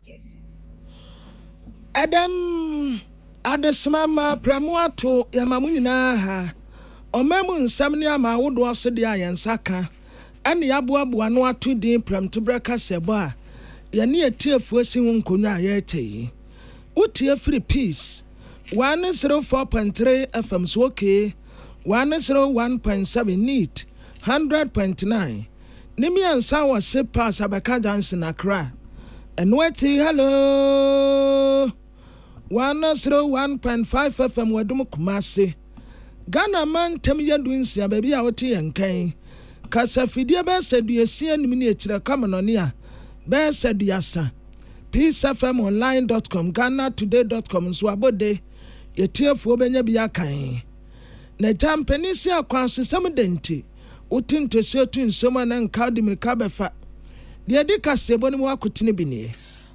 Yes. Adam Adesmama Pramuato Yamamuna ha. Omamu nsamni ama wodo asede ayensaka. Ane yaboaboa no ato din pram to breka sebo a. Yane etiefu asi hu nkonwa ayete. Utie free peace. 104.3 FM so okay. 101.7 neat. 100.9. Nimi ansa wa sepa Sabaka Johnson Accra. Enweti hello 101.5 FM wadum Kumasi Ghana man temya duinsia baby a wote yankan kasa fidie be seduesia nim ne ekire kamanone be seduasa peacefmonline.com ghanatoday.com so abode yetiefo benya bia kan na jampenisi akwanso samdenti utinto setu nsoma na nkadi mirika befa de dikasebo ne mu akotene binie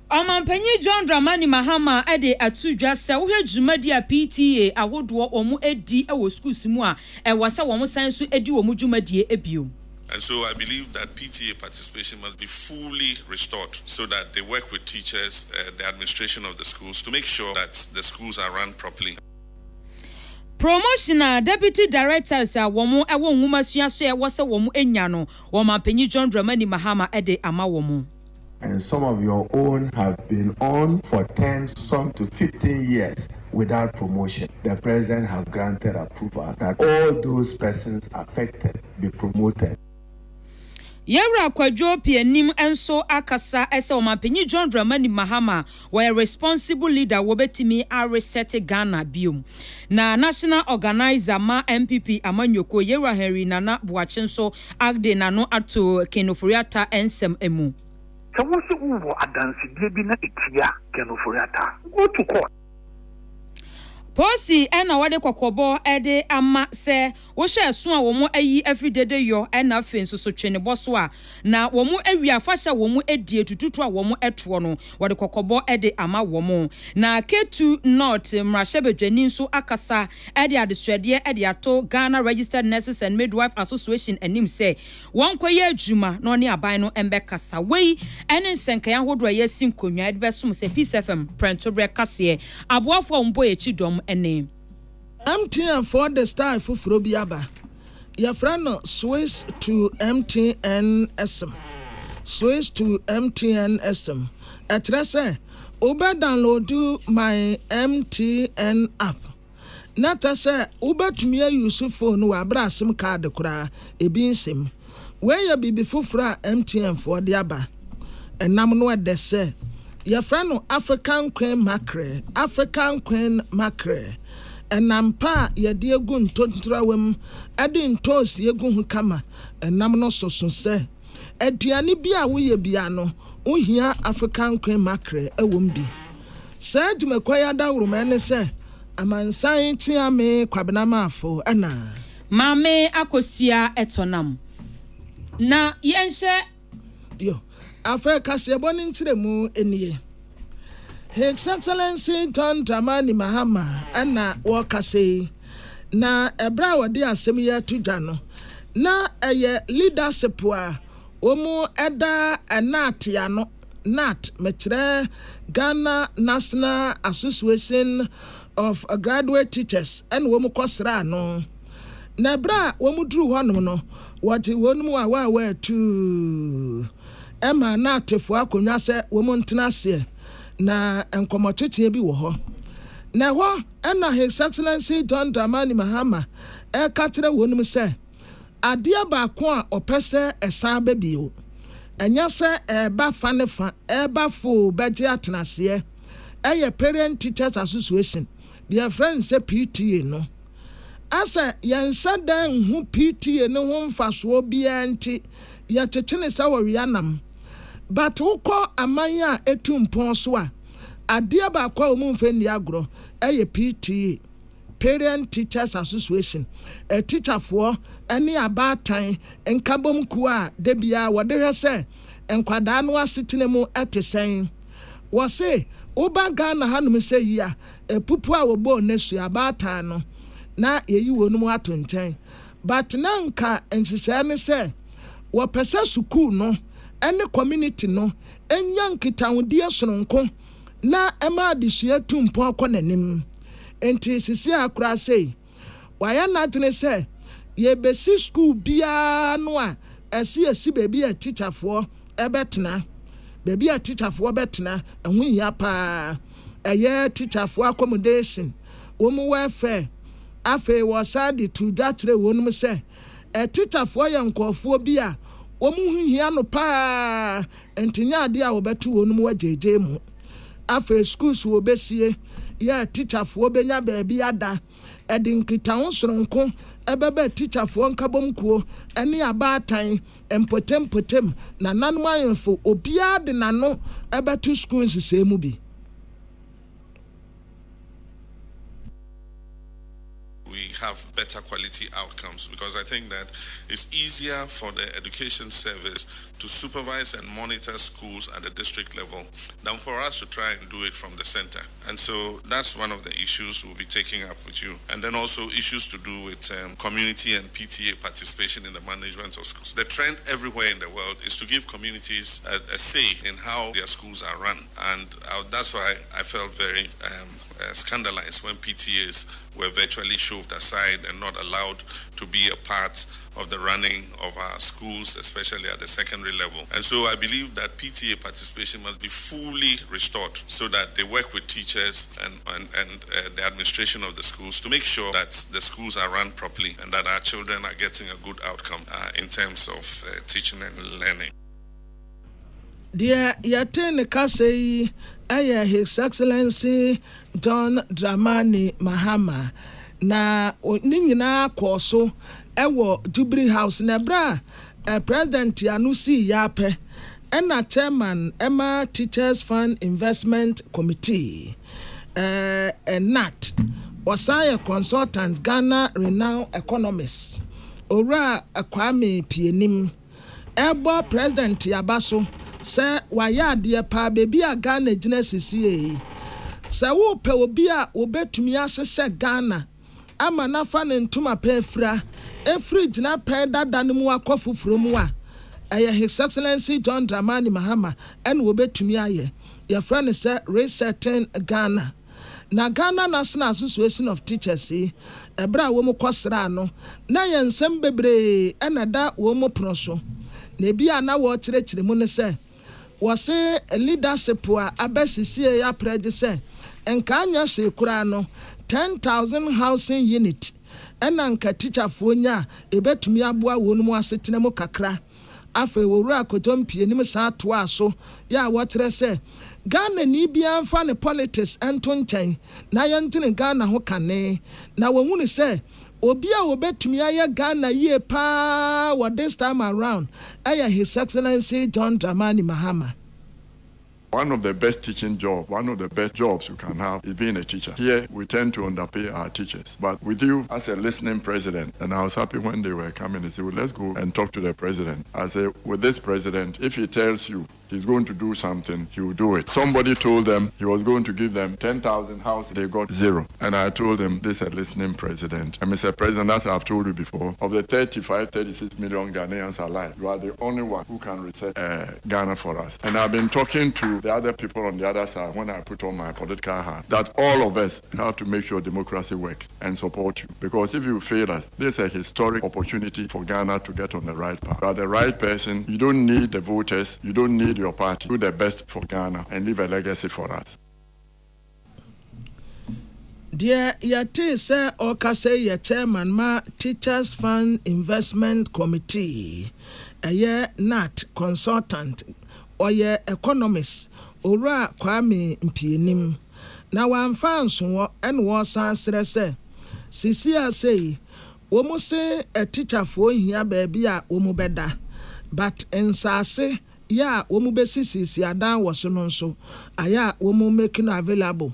Omampanyi John Dramani Mahama ade atudwa se wo hwedwumadi a PTA awodo omu edi e wo schools mu a e wase wo mo san so edi wo mu dwumadie ebio. And so I believe that PTA participation must be fully restored so that they work with teachers, the administration of the schools to make sure that the schools are run properly. Promotional Deputy Directors womu ewo nwuma sua so e wose womu enya no Omampanyi John Dramani Mahama ade ama womu. And some of your own have been on for 10, some to 15 years without promotion. The president has granted approval that all those persons affected be promoted. Yewra kwadwo pianim enso akasa ese Omampanyi John Dramani Mahama were responsible leader wobetimi a reset Ghana biom. Na national organizer ma MPP amanyoko Yewra Henry Nana Boachenso agde nano ato Kenoforiata ensem emu. So what's the Uvo adansi bi na itia Kenoforiata? Go to court. Posi ena wade kwakobo ede ama se wo hwe so a wo mo ayi afidede yo ena afen so twene boso a na wo mo awia fasha wo mo edie tututu a wo mo eto no wade kwakobo ede ama wo mo na Ketu North mrahebedwani nso akasa ede adeswede ede ato Ghana Registered Nurses and Midwife Association anim se won koye adwuma no ne aban no embekasa wei ene nsenkan ahodo ya sinkonwa ede besom se Peace FM prentobre kase aboafo mbo echidom ene MTN for the star fufuro biaba your friend Swiss to MTN SM Swiss to MTN SM etrese oba download my MTN app nata say obetumi use phone wa bra sim card kura ebi nsem we ya bibi fufuro MTN for the aba enam no de say your friend African Queen Mackerel enampa yede egu ntontrawem ade ntos yegu hu kama enam no soso se aduane bi a wo ye bia no ohia African Queen Mackerel ewom bi se dwumakwaya dawrum ene se amansan tiame kwabena mafo ana mame akosua etonam na yenhye dio afa kasebo ni ntiremu enie His Excellency John Dramani Mahama ana wakase na ebra wade asem ya tudwa no na eye leadership a omu eda anatia no nat metre Ghana National Association of Graduate Teachers and womu kosra no na bra womu duru hono no wati wonum wa tu ema natefo akonwa se womu ntena se na enkomotwetwe bi wo ho na ho ena His Excellency John Dramani Mahama katere wonum se ade ba ko a opese esan ba bio enya se eba fanefa eba fo beje atenase eye Parent Teachers Association their friends say PTA no asa yensa dan hu PTA no ho mfaso bia nti ya twetwene sa wo wianam but uko amanya etumpon so a ade ba kwa omumfeni agro eye PTA Parent Teachers Association teacher for any abatan enkabom ku a de bia wode hwese enkwada no asetene mu etesen wo se oba Ghana hanum se yia epupu a wo bo nesu abatan no na yeyi wonum ato nten but nanka ensese ne se wo pese sukuu no any community no enyan kitawudie sononko na ema adesua tumpo akọ nanim enti sisi akura sei waya na tune se ye besi school bia no a esi baby a teacher for ebetena baby a teacher for betena ehun ya pa eye teacher for accommodation omu welfare afa was added to that wonum se a teacher for yankofo bia omu hia no pa entinya ade a obetu wonum wajeje mu afa schools wo besie ya teacher for benya baby ada edinkitawo soronko ebebe teacher for nkabom kuo ene abatan empotem na nanum ayefo obia de nano ebetu schools se mu bi. We have better quality outcomes because I think that it's easier for the education service to supervise and monitor schools at the district level than for us to try and do it from the center. And so that's one of the issues we'll be taking up with you. And then also issues to do with community and PTA participation in the management of schools. The trend everywhere in the world is to give communities a say in how their schools are run. And that's why I felt very scandalized when PTAs were virtually shoved aside and not allowed to be a part of the running of our schools, especially at the secondary level. And so I believe that PTA participation must be fully restored so that they work with teachers and the administration of the schools to make sure that the schools are run properly and that our children are getting a good outcome in terms of teaching and learning. Dear Yaten Kasei, His Excellency John Dramani Mahama, na ningina kwaso ewo Jubilee House na bra President Yanusi Yape ena chairman Emma Teachers Fund Investment Committee NAT wasaya consultant Ghana renowned economist Ora Kwame Pienim ebo President Yabaso se waya de pa bebi a Ghana gina sisi se wo pe obi a obetumi asese Ghana ama na fa ne ntuma pa efri gina pa dada ne mu akofufuro mu a His Excellency John Dramani Mahama en obetumi aye your friend say resetting Ghana na Ghana National Association of Teachers ebra wo mu kwasra no na yensem bebre enada wo mu proso na bia na wo kyerɛkyerɛ mu ne sɛ wose leadership a abasisie ya pledge say enka anya hwe kura no 10,000 housing unit ena nka teacher fo nya ebetumi aboa wonu mu asetena mu kakra afa wowura akotompie nim saa to aso ya wotre say Ghana ni bia mfa ne politics ento nkyɛn na yɛntene Ghana ho kane na wɔhunu sɛ obi a obetumi aye Ghana yie pa what this time around His Excellency John Dramani Mahama. One of the best teaching jobs, one of the best jobs you can have is being a teacher. Here, we tend to underpay our teachers. But with you as a listening president, and I was happy when they were coming and said, well, let's go and talk to the president. I said, with this president, if he tells you he's going to do something, he will do it. Somebody told them he was going to give them 10,000 houses. They got 0. And I told them, this is a listening president. And Mr. President, as I've told you before, of the 36 million Ghanaians alive, you are the only one who can reset Ghana for us. And I've been talking to the other people on the other side when I put on my political hat that all of us have to make sure democracy works and support you. Because if you fail us, this is a historic opportunity for Ghana to get on the right path. You are the right person. You don't need the voters. You don't need your party. Do the best for Ghana and leave a legacy for us. Dear Yate say Okase ye chairman ma Teachers Fund Investment Committee NAT consultant oye economist Ora Kwame Mpienim na wamfa nso en wo san sere se sisi asei wo mu se a teacher fo hia ba bia wo mu beda but ensase ya wo mu besisi adan wo so no nso aya wo mu making available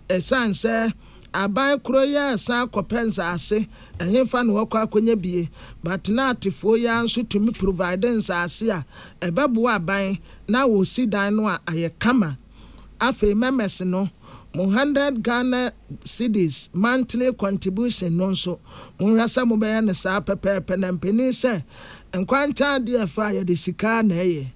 esan se aban kro ya san kopensa ase ehemfa no wakwa akonya bie but na atifo ya nso to me providence ase a ebebo aban na wo si dan no a aye kama afi members no 100 Ghana cedis monthly contribution no nso munhasa mo be ne sa pepepe na mpeni se enkwanta de afa ya de sika na eye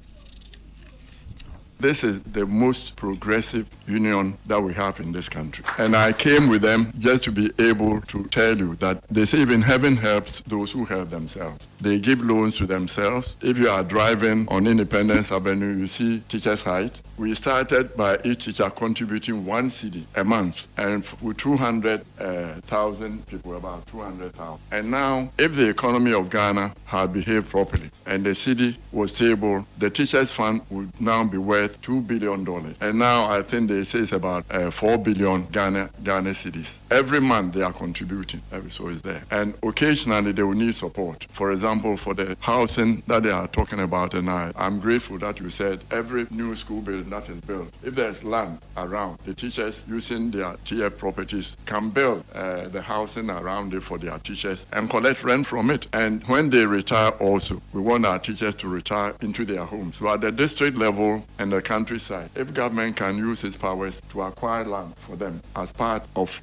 This is the most progressive union that we have in this country. And I came with them just to be able to tell you that they say even heaven helps those who help themselves. They give loans to themselves. If you are driving on Independence Avenue, you see Teachers Height. We started by each teacher contributing 1 cedi a month, and with 200,000 people, about 200,000. And now, if the economy of Ghana had behaved properly and the cedi was stable, the Teachers Fund would now be worth $2 billion. And now I think they say it's about 4 billion Ghana cedis. Every month they are contributing, so it's there. And occasionally they will need support. For example, for the housing that they are talking about, and I'm grateful that you said every new school building that is built, if there's land around, the teachers using their TF properties can build the housing around it for their teachers and collect rent from it. And when they retire also, we want our teachers to retire into their homes. So at the district level and the countryside, if government can use its powers to acquire land for them as part of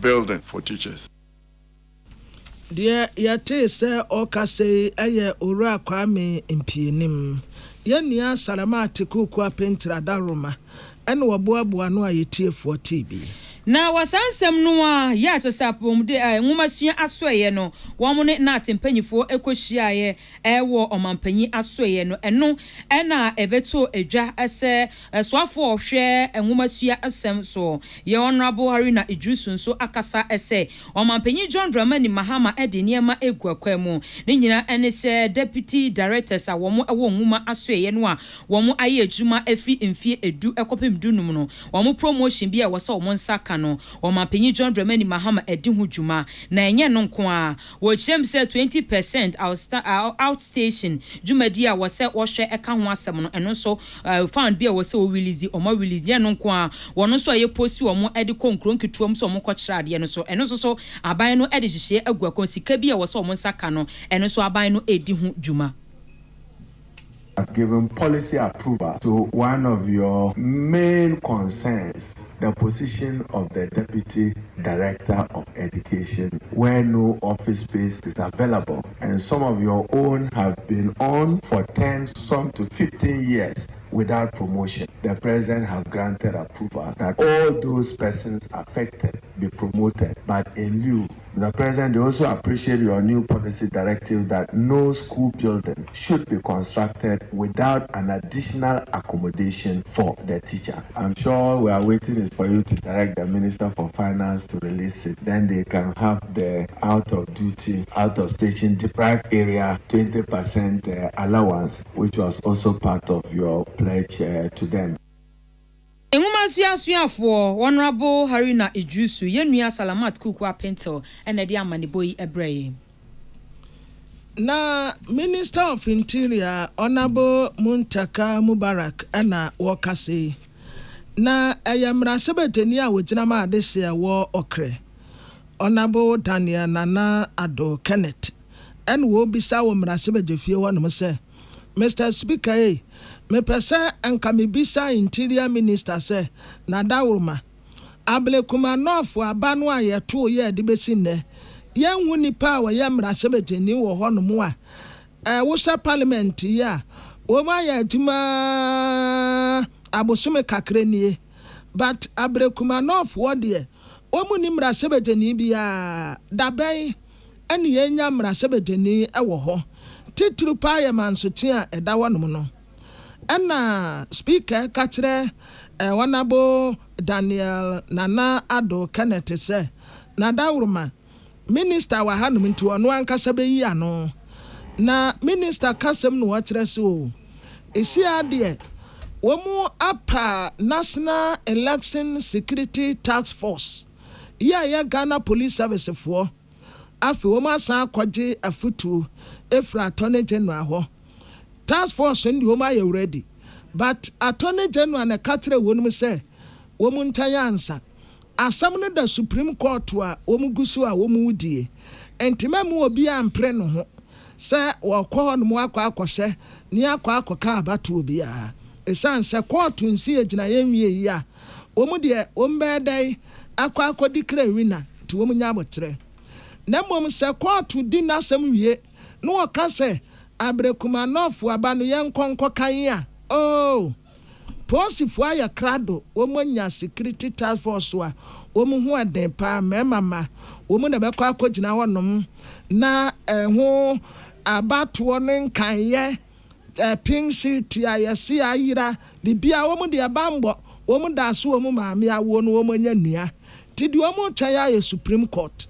building for teachers. Dear Yate, sir, or Casse, Aya, Ura Kwame, Impienim. Yenia Salamati Kukwa Pentra Daruma, and Wabuabu Anua Yetia for TB. Na wasansem no a ya tsapom de nwumasua asoye no womone na atempanyifo ekohyiaye ewo omampanyi asoye no eno na ebeto edwa ese soafo ohwe nwumasua asem so ye honorable Haruna Idrisu so akasa ese omampanyi John Dramani Mahama ede niema eguakwa mu ne nyina ene se deputy directors a womo ewo nwuma asoye no a womo aye adwuma afi mfie edu ekopem dunum no womo promotion bi a wose womo nsaka no Omapenyi John Dramani Mahama edi ho dwuma na enye no nko a wo chem say 20% outstation dwumadi a wose wohwe eka ho asem no eno so found bi a wose wo release o ma release ye no nko a wono so ye posti o mo edi konkron kituom so mo kwakira ade no so eno so aban no edi hihye aguakon sika bi a wose o mo nsaka no eno so aban no edi ho dwuma. I've given policy approval to one of your main concerns, the position of the Deputy Director of Education, where no office space is available. And some of your own have been on for 10, some to 15 years without promotion. The President has granted approval that all those persons affected be promoted, but in lieu, the President also appreciate your new policy directive that no school building should be constructed without an additional accommodation for the teacher. I'm sure we are waiting is for you to direct the Minister for Finance to release it. Then they can have the out of duty, out of station deprived area 20% allowance, which was also part of your pledge to them. Enwumasuafo Honorable Haruna Idrisu yenua Salamat Kukwa Pentel enedi amaniboi ebreye. Na Minister of Interior Honorable Muntaka Mubarak ana wakase na ayamra sebeteni a wegyina ma adese a wo okre Honorable Daniel Nana Ado Kenneth en wo bisa wo mra sebedefie wo no se Mr. Speaker me pesa enka me bisa Interior Minister say na dawruma ablekuma north abanu ayeto ye de besi ne yenhu nipa wa yamra sebeteni wo hono mu a wo sha parliament ya wo ma ya tuma abosume kakrenie but ablekuma north wo de wo mu ni mra sebeteni bia dabai ene yenya mra sebeteni e wo ho titru parliament so tia edawo no no ena speaker katre Honorable Daniel Nana Ado Kenneth say na dawruma minister wa hanum nti ono ankasa be yi ano na minister kasem no wachire so esi ade womu apa National Election Security Task Force ya Ghana Police Service for afi womu asa akwaje afutu efra Attorney General ho task force ndi womu aye ready but Attorney General na katre wonum say womu ntaya ansa asam no da Supreme Court a womu gusu a womu wudie entimam obi ampre no ho say wakọ no mu akọ ni akọ ka abato obi a esan say court nsi agina yenwie yi a womu de ombe dai akọ declare winner to womu nya abotre na mom say court di nasam wie no waka say abrekuma nofu aba no yenkonko kan a oh Posifo aya krado womonya security task force wa womu ho aden pa mema womu na bekọ akogina wonom na ho abato ne nkanye pink sheet ya yesi ayira bibia womu de abambo womu da so womu maame awo no womu nya nua tidi womu twaya ya Supreme Court.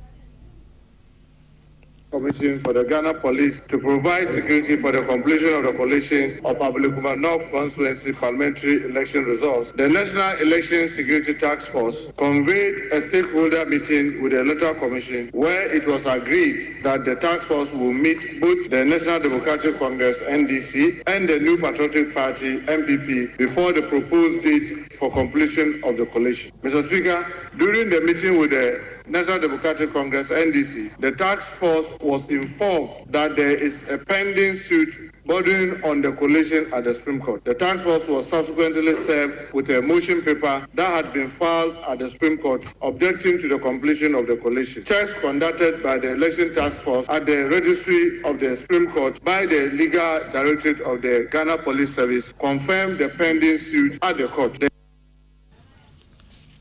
Commission for the Ghana Police to provide security for the completion of the collation of Ablekuma North Constituency parliamentary election results. The National Election Security Task Force convened a stakeholder meeting with the Electoral Commission where it was agreed that the task force will meet both the National Democratic Congress (NDC) and the New Patriotic Party (NPP) before the proposed date for completion of the collation. Mr. Speaker, during the meeting with the National Democratic Congress (NDC), the task force was informed that there is a pending suit bordering on the collation at the Supreme Court. The task force was subsequently served with a motion paper that had been filed at the Supreme Court objecting to the completion of the collation. Checks conducted by the election task force at the registry of the Supreme Court by the Legal Directorate of the Ghana Police Service confirmed the pending suit at the court.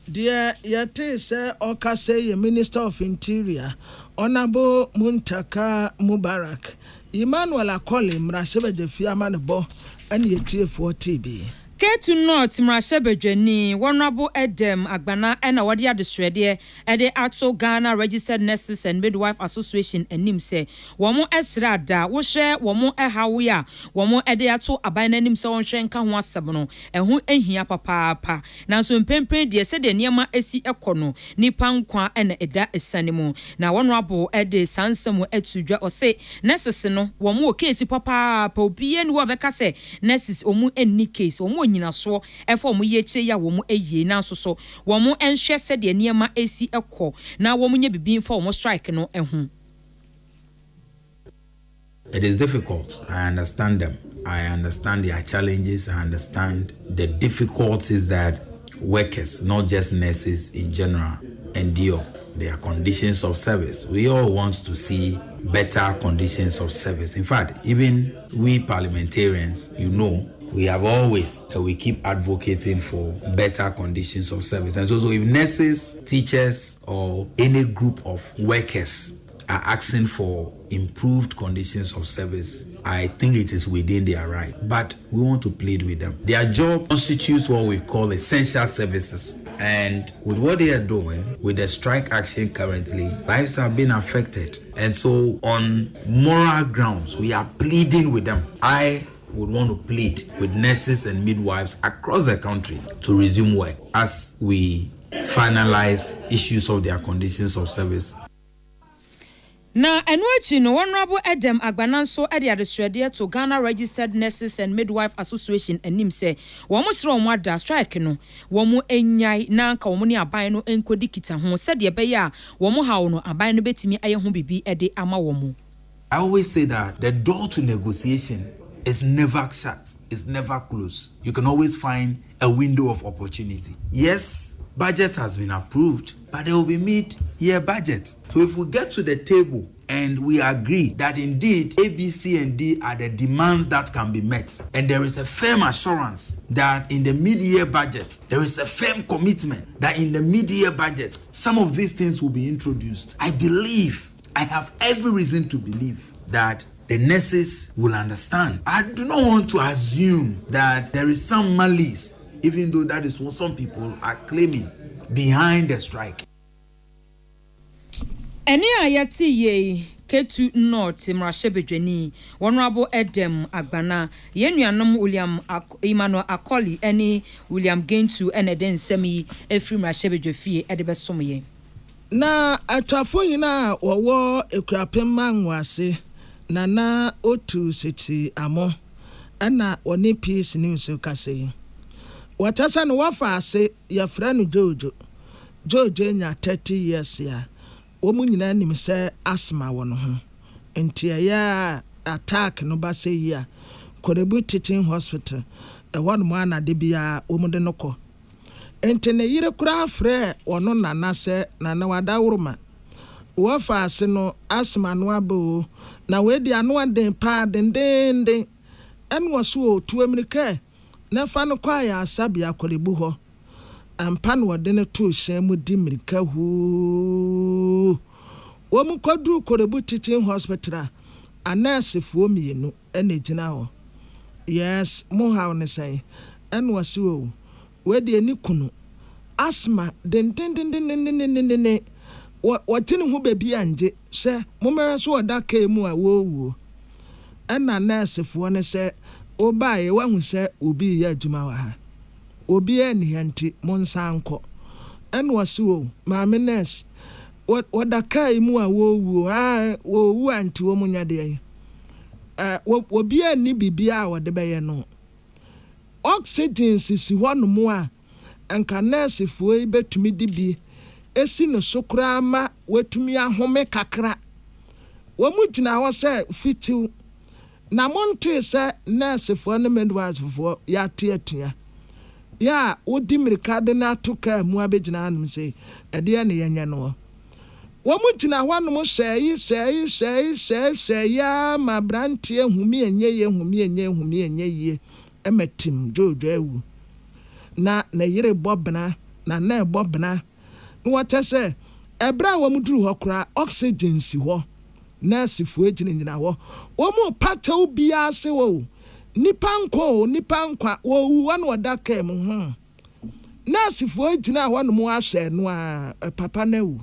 Dear Yate say Okase, Minister of Interior, Honorable Muntaka Mubarak, Emmanuel Akoli, Mrasebe de Fiamanabo, and Yetie for TB. Ketu North Mrashebejeni, Honorable Edem Agbana, and Awadia Distrede, at the Atso Ghana Registered Nurses and Midwife Association, and Nimse, Wamo Esrada, Woshe, Wamo Ehawia, Wamo Ediato, Abana Nimsa on Shenka Wasabono, and who en here papa. Now, so in Pempe, dear said the Niama Esi Econo, Nipankwa and Eda Esanimo. Now, Honorable Ede Sansamo Etuja or say, Necessano, Wamo case papa, Popian Wabekase, Nessis Omu and Nikes, Omu. Nyina so efo mo ye kire ya wo mo eye na so wo mo enhwe se de niema esi ekọ na wo mo nya bibi for mo strike no ehu. It is difficult. I understand them. I understand their challenges. I understand the difficulties that workers, not just nurses in general, endure. Their conditions of service. We all want to see better conditions of service. In fact, even we parliamentarians, we have always we keep advocating for better conditions of service. And so if nurses, teachers, or any group of workers are asking for improved conditions of service, I think it is within their right. But we want to plead with them. Their job constitutes what we call essential services. And with what they are doing, with the strike action currently, lives have been affected. And so on moral grounds, we are pleading with them. I would want to plead with nurses and midwives across the country to resume work as we finalize issues of their conditions of service. Na enwechi no Honorable Edem Agbana so ade adesrede to Ghana Registered Nurses and Midwife Association anim say wo mo sro mo ada strike no wo mo enyai na nka wo mo ni aban no enkodi kita ho se de be ya wo mo hawo no aban no betimi aye ho bibi ede ama wo mo. I always say that the door to negotiation is never shut, it's never closed. You can always find a window of opportunity. Yes, budget has been approved, but there will be mid-year budget. So if we get to the table and we agree that indeed A, B, C, and D are the demands that can be met, and there is a firm assurance that in the mid-year budget, there is a firm commitment that in the mid-year budget, some of these things will be introduced, I have every reason to believe that the nurses will understand. I do not want to assume that there is some malice, even though that is what some people are claiming behind the strike. Eni ayati ye Ketu North Mrashebejeni, Honorable Edem Agbana, Yenuanom William Emmanuel Akoli, any William Gaintu, and then semi Efri Mrashebejefi, Edebesomoye. Na atafo yina wowo ekuapemma nwase nana otu seti amo ana oni peace news kase watasa no wafa ase ya franu jojo nya 30 years ya omu nyina nim se asma wono ho enti ya attack no ba se ya Korebu Teaching Hospital e won mo ana de bia omu de noko enti ne yire kura frɛ ono nana se nana wadawruma wafa ase no asma no abo na we di ano den pa den enwo so tu amerika na fa no kwa ya asabia Kolebu ho ampa no de ne to hyan mu di mirika hu wo mu kodru Kolebu teaching hospital a nurse fo mienu ene gina ho yes mo haw ne sai en wasi wo we de ni kunu asma den watini hu bebi anje se momere so oda ka mu a wo ena nurse fo ne se obaye wahu se obi ya adwuma wa ha obi eni hanti monsanko en wasi wo maame nurse oda ka mu a wo anti wo munya de obi eni bibia a wode beye no oxygen sisi hono mu a anka nurse fo betumi di bi esi no sokra ma watumi ahome kakra wo mu gina ho se fitiu na monte se nurse fo ne midwives fo ya te atua ya wodi mirika de na toka mu abegina anum se ede ne yenye no wo mu gina ho anum hye ya ma brantie humi enye ye emetim jojo ewu na yire bobna na bobna nwata se ebra wo muduru ho kra oxygen si ho nurse fu ejina ho wo mu pata ubi ase wo nipa nkwa wo wu wan oda kam ho nurse fu ejina ho no mu ahwe no a papa na wu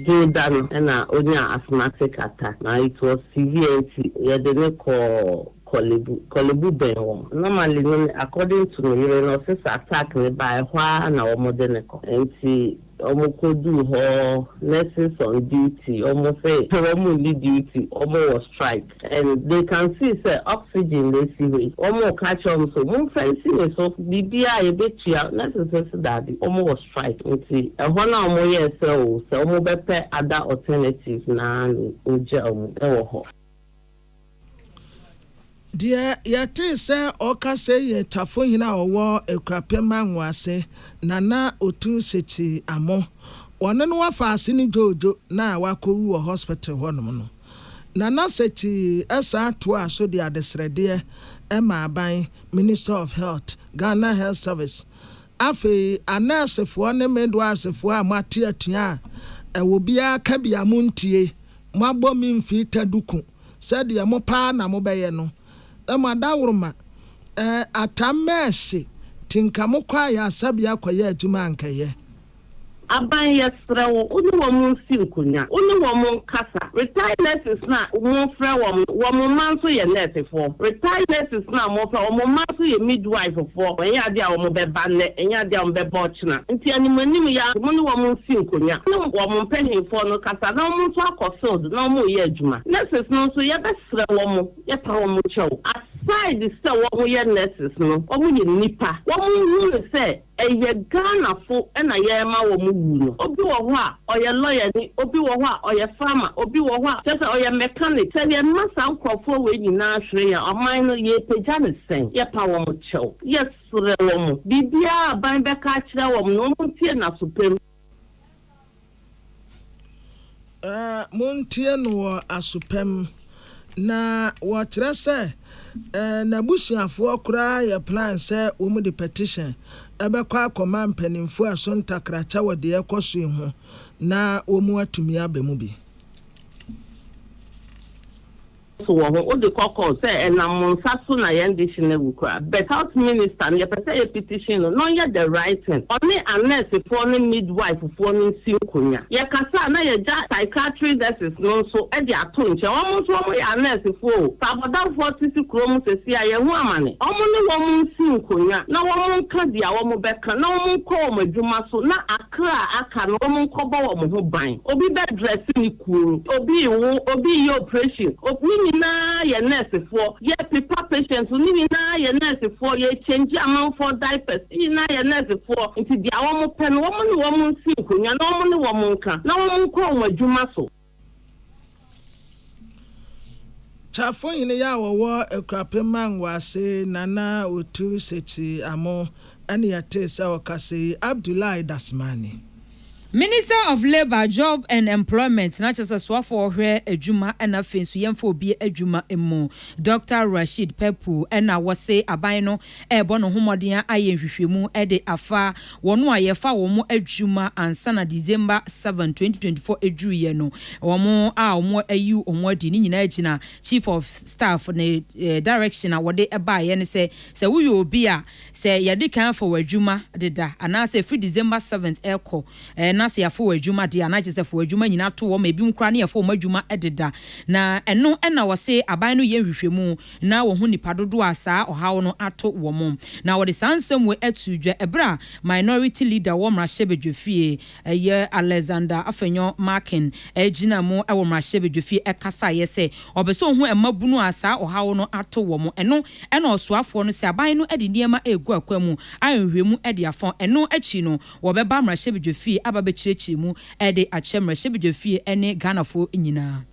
Jordan and onya asthmatic attack. Now it was severe. Yeah, they make Kolebu benwo. Normally, according to me, you know, since attack me by wha na omodeneko. And see, could do her nurses on duty. Almost say need duty. Almost was strike, and they can see say oxygen they see way. Almost catch on so. Mon fancy so BBI a bit chia. Nurses say that almost was strike. And see, a one hour yes so almost better other alternatives na uja Dear yate se oka se ye tafo hina owo ekwapema nwase nana otu seti amo one no wafa ase ni jojo na wakowu o hospital honom no nana seti esa to aso de adesrede ema aban Minister of Health Ghana Health Service afi anasefo ne midwifesefo a mate atua ewo bia ka bia muntie mabɔ mimfi taduku said ya mo pa na mo beye no amadawroma atamese tinkamu kwa ya sabia kwa ya adwuma ankaye aban yesrewo unu wo mu sinkunya unu wo mu kasa retired nurses na mo frɛ wo mo manso ye nurse fo retired nurses na mo frɛ wo mo manso ye midwife fo enya ade a wo mo beba ne enya ade a wo beba ochina nti animanim ya mo ne wo mu sinkunya no wo mo penhin fo no kasa na mo so akɔfield na mo ye adwuma nurses no so ye besrɛ wo mo ye pa wo mo kyɛw aside say wo mo ye nurses no wo mo ye nipa wo mo hu say eye Ghana fo na ye ma wo mu wu no obi wo ho a oye lawyer ni obi wo ho a oye farmer obi wo ho a say oye mechanic say ye masa nkrofo we nyina hwere ya oman no ye pagya ne sen ye pa wo mo chew yes sure wo mo bibia ban be ka kire wo mo no tie na supem montie no asupem na wotre say na busuafo kura ya plan say wo mu the petition ebekwa akoma mpanimfo aso ntakracha wode ekoso ho na wo mu atumi abamu bi so wo the call say na monsaso na yendition na wukura but health minister na pese petition no yet the right thing only unless for the midwife for no sinkunya ye kasa na ye ja psychiatry nurses no so e dey atonche omo so omo ya nurse for saboda for tisi krom se sia ye hu amane omo ne wo mu sinkunya na wo mu ka dia wo mu beka na wo mu ko wo adwuma so na akra aka na wo mu ko bo wo mu ho ban obi be dress ni kuru obi ye operation obi na ye nurse for ye prepare patients ni na ye nurse for ye change amount for diapers ni na ye nurse for nti dia wo mu pen wo mu ni wo mu sinkunya na wo mu ni wo mu nka na wo mu ko wo adwuma so tafo yin ya wo ekwapema nwase nana otu seti amo ani yate se okase Abdullahi Dasmani Minister of Labour, Job and Employment, not just a swap for her a juma and a face for be a juma emo. Dr. Rashid Pepu and I was say abino e bono homodia aye hwehwemu e de afa wono ayefa womo adwuma ansana December 7 2024 edruye no womo a womo ayu omo adi ni nyina agina chief of staff ne direction a wode e ba ye ne se wuyo obi a se yede kan for adwuma deda ana se free December 7th eko na se afo adwuma de ana je for adwuma nyina to wo ma bi nkra na yefo adwuma ededa na eno na wo se aban no ye hwehwemu na wo hu nipa dodo asa ohawo no ato wo mom na wo de sansem we atudwa ebra minority leader wo mrahebedwefie ye Alexander Afenyo Markin ejina mu e wo mrahebedwefie ekasa ye se obeso hu emabunu asa ohawo no ato wo mo eno na osoafo no se aban no edi niema egu akwamu ahwehwemu edi afon eno achi no wo beba mrahebedwefie ababechirechiri mu edi ache mrahebedwefie ene Ghanafo nyina.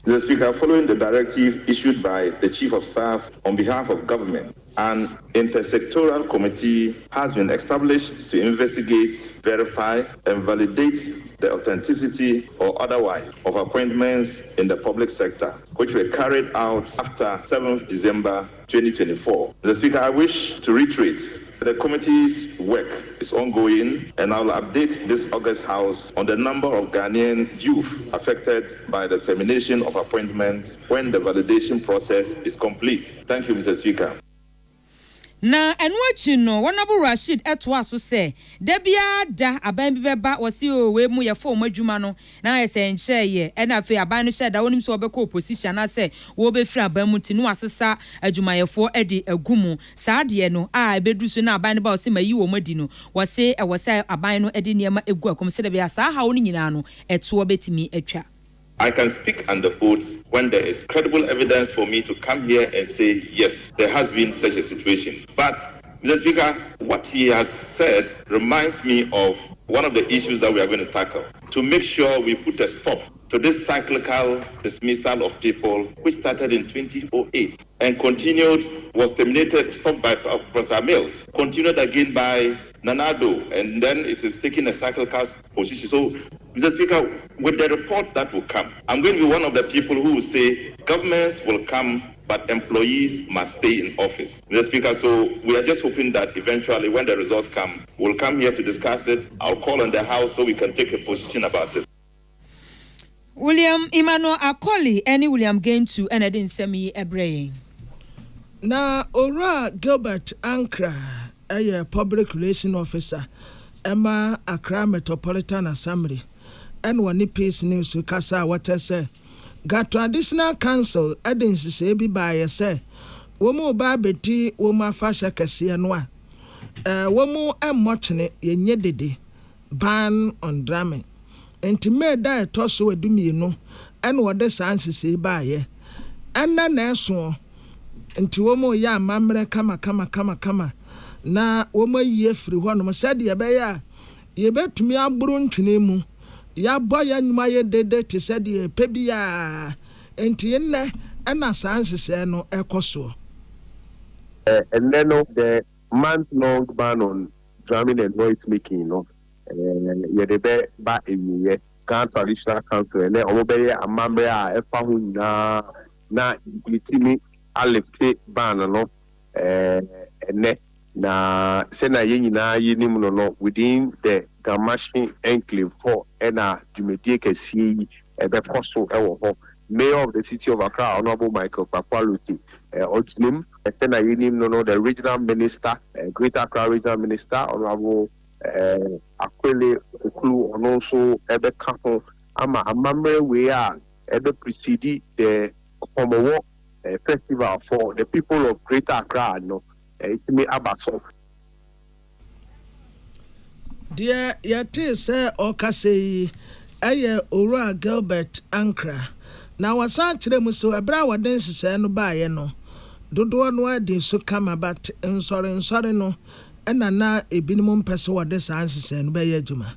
Mr. Speaker, following the directive issued by the Chief of Staff on behalf of government, an intersectoral committee has been established to investigate, verify, and validate the authenticity or otherwise of appointments in the public sector, which were carried out after 7th December 2024. Mr. Speaker, I wish to reiterate the committee's work is ongoing, and I will update this August House on the number of Ghanaian youth affected by the termination of appointments when the validation process is complete. Thank you, Mr. Speaker. Na enwachi no Honorable Rashid eto aso se da bia da aban bi beba wose o we mu ye fo madwuma no na ye se nche ye e na fe aban no she da wonim so obekọ opposition na se wo be firi aban mu ti no asesa adwumayefo e de agumu saa de no a ebedu so na aban no ba wose mayi wo madi no wose e wose aban no e de niema egu akom se da bia saa ha wo nyina no eto obetimi atwa. I can speak under oath when there is credible evidence for me to come here and say, yes, there has been such a situation. But, Mr. Speaker, what he has said reminds me of one of the issues that we are going to tackle to make sure we put a stop to this cyclical dismissal of people which started in 2008 and continued, was terminated, stopped by Professor Mills, continued again by Nanado, and then it is taking a cyclical position. So, Mr. Speaker, with the report that will come, I'm going to be one of the people who will say governments will come, but employees must stay in office. Mr. Speaker, so we are just hoping that eventually when the results come, we'll come here to discuss it. I'll call on the House so we can take a position about it. William Emmanuel Akoli, any William Gaintu, and I didn't send me a brain. Na Ora Gilbert Ankra, a public relation officer, Emma Accra Metropolitan Assembly, and one piece news to Kasa what I say. Got traditional council, adding say be by a say. Womo babeti, woma fasha kasianwa. Womo am watching it, ye nyedede, ban on drumming. Enti me da etoso adumi no ene wode sanse se ba ye enna na eso enti wo mo ya mamre kama na wo mo yie firi ho no sade ye be ya ye betumi agburu ntwene mu ya boy anyuma ye dede te sade ye pebia enti nne ena sanse se no ekoso and then the month-long ban on drumming and noise making, yɛde ba ewiye Ghana Traditional Council ne ɔmobɛyɛ amambre a ɛfa ho nyinaa na yɛtumi alifte ban no ɛnɛ na sɛna yɛn nyinaa yɛnim no within the Gamashi enclave hɔ ɛna dwumadie kɛseɛ yi ɛbɛkɔ so ɛwɔ hɔ. Mayor of the City of Accra, Honorable Michael Papaluti, Otsnim, sɛna yɛnim no the regional minister, Greater Accra regional minister, Honorable Akwele Okulu, and also Ebe Kapo, Ama Amamre, we are Ebe precede the Komowo festival for the people of Greater Accra, no, it's me Abaso. Dear Yate say Okase, Aye Ora Gilbert Ankra. Now was actually so a brow dance say no buy no. Dodo no de so come but sorry no. And na a minimum person what this answer and by Juma.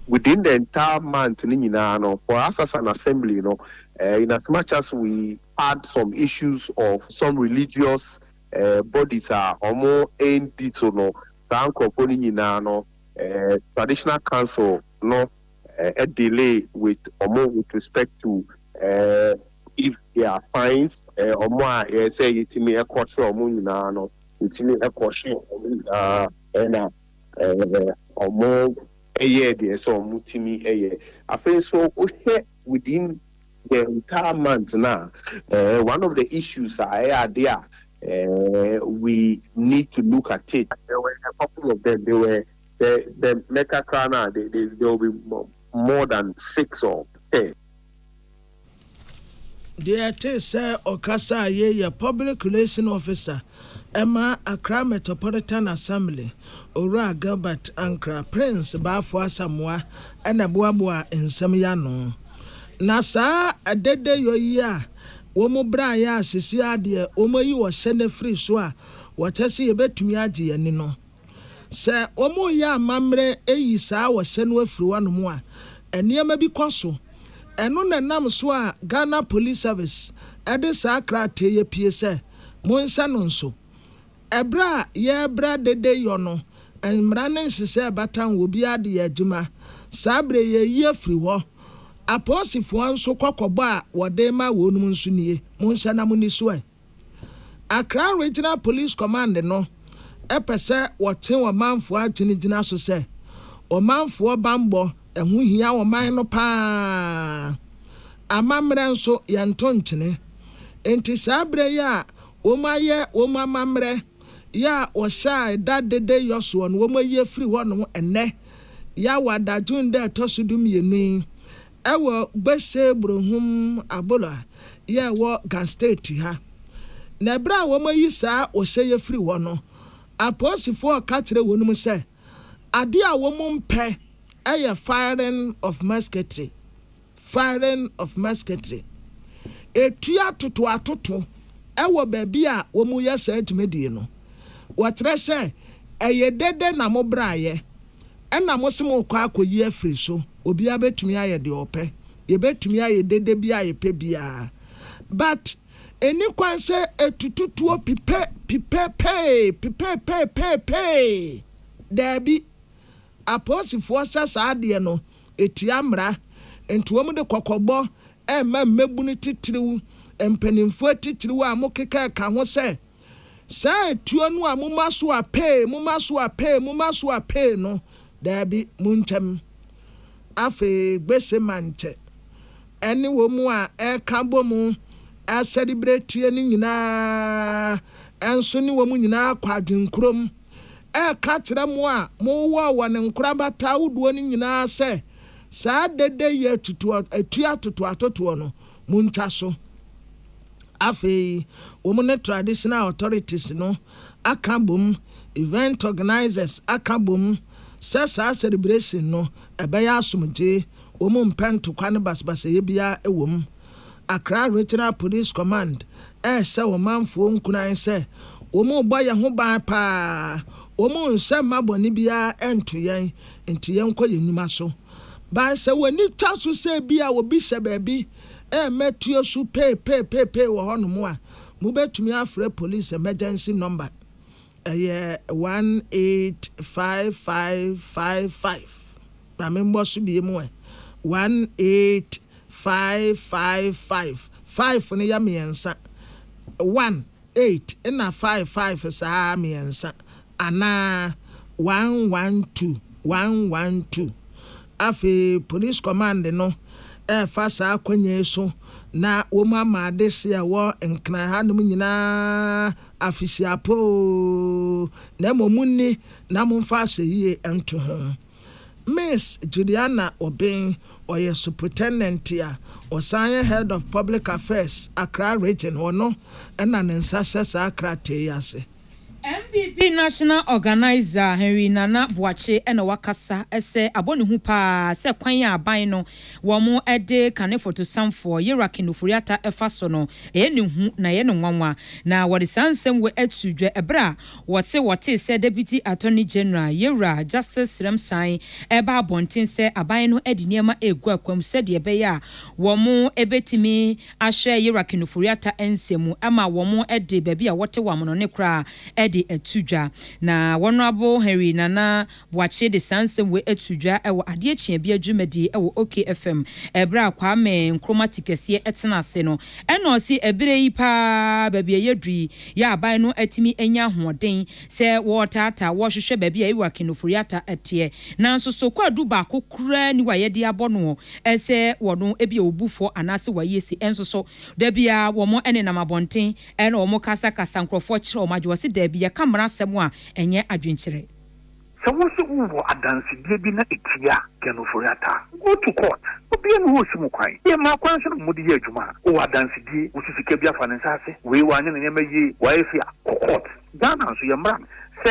Within the entire month, no, for us as an assembly, in as much as we had some issues of some religious bodies are more in detail, no, some component traditional council no a delay with respect to if there are fines or more say it me a quarter or moon no it's me a quarter and or more a year there so mutimi a year I feel so within the entire month now one of the issues are there we need to look at it. There were a couple of them. They were the Mecca Krana. There will be more than 6 or 10. There is Okasa ye public relation officer Emma Accra Metropolitan Assembly Ora Gilbert Ankra Prince Bafwa Samoa and Abuabua in Samiano. Nasa adede yoya womo bra ya asisi ade womo yi wo sene free so a wotase ye betumi age ani no se womo ya mamre eyi saa wo sene afiri wano a eniema bi kwaso eno na nam so a Ghana Police Service ede saa krate ye pie se monsa no nso ebra ye bra dede yo no enmra ne nsese batan wo bi ade ya adwuma saa bre ye yi afiri ho aposifo anso kokobo a wode ma wonum nso nie monhya na muni so e Accra Regional Police Command no epese wote wo manfo atwini gina so se o manfo bambo ehu hia wo man no pa amamre nso ye ntonkyene enti sabre ya wo maye wo mamamre ya wo sha dadede yoso no wo maye free wo no enne ya wadajun de tosudum yenu ewo gbese brohum abola ye wo Gan State ha na bra wo mayi saa wo seye free wo no aposifo ka kire wonum se ade a wo mumpe eye firing of musketry etua toto atoto ewo baabi a wo mu ye saa adwumadi no wotre se eye dede na mo braye ena mo se mo kwa akoyi afiri so obi abetumi aye de ope ye betumi aye dede bia ye pe bia but eni kwan se etututuo pipe dabi aposifo sasa de no etia mra entuom de kokobo mmebunu titiriw empanimfo titiriw a mokeka ka ho se sa tuo no a mumaso ape no dabi muntem afe gbese mante eni wo mu a eka bomu a celebrate ni nyina enso ni wo mu nyina kwadwenkrom eka kire mu a mo wo ne nkura bata wudo ni nyina se saa dede ye atua toto atoto no muntwa so afe wo mu ne traditional authorities no akabom event organizers akabom sasa celebration no ebeya asomje wo mu mpento kwane basbasa ye bia ewom Accra Regional Police Command se wo manfo nkunan se wo mu boye ho ban pa wo mu nse maboni bia entoyen entiyen koye nyuma so ba se woni twaso se bia wo bi se baabi metuo su pe wo hono mu a mu betumi afre police emergency number 18555 ba membo so bi mu 18555 5 ne ya miensa 18 na 55 saa miensa ana 112 afi police command no fa saa kwanye so na wo mama adese a wo enkran hanum nyina afisiapo na momunni na momfa hye ento ho Miss Juliana Obin oye superintendent ya osanye head of public affairs Accra region wono na nensasa sa Accra te yase MPP National Organizer Henry Nana Boache ena wakasa ese aboni hu pa se kwan ya aban no wo mo ede kane photo samfo yeraki no furiata efaso no eni hu na ye no nwanwa na wode sansem we atudwe ebra wote se deputy attorney general Yera Justice Remsan eba abontin se aban no edi niema egu akwam se de ebe ya wo mo ebetimi ahwe yeraki no furiata ensemu ama wo mo ede baby a wote wa mo no ne kra de atudwa etudwa na Honorable Henry Nana Boache de Sanse we etudwa ewo ade chie bia dwumadi ewo OKFM ebra kwame nkromati kese etena ase no eno si ebere yi pa babia yedui ya aban no atimi enya hoden se wotata wo hwehwe babia yi wakenofuriata ete nanso so kwadu ba kokura ni wayede abono ese wono ebia obufo anase wayesi enso so da bia wo mo ene na mabonten ene wo mo kasa nkrofo kire o majo se da bia kamera asem a enye adwenkyere so wo se wo adanse die bi na etia kenofuriata go to court obi enu ho simu kwai ye ma kwan so mo di adwuma o adanse die wo sisike bia fa ne nsase we wa anye ne nyema yi wa efi court Ghana so ye mra se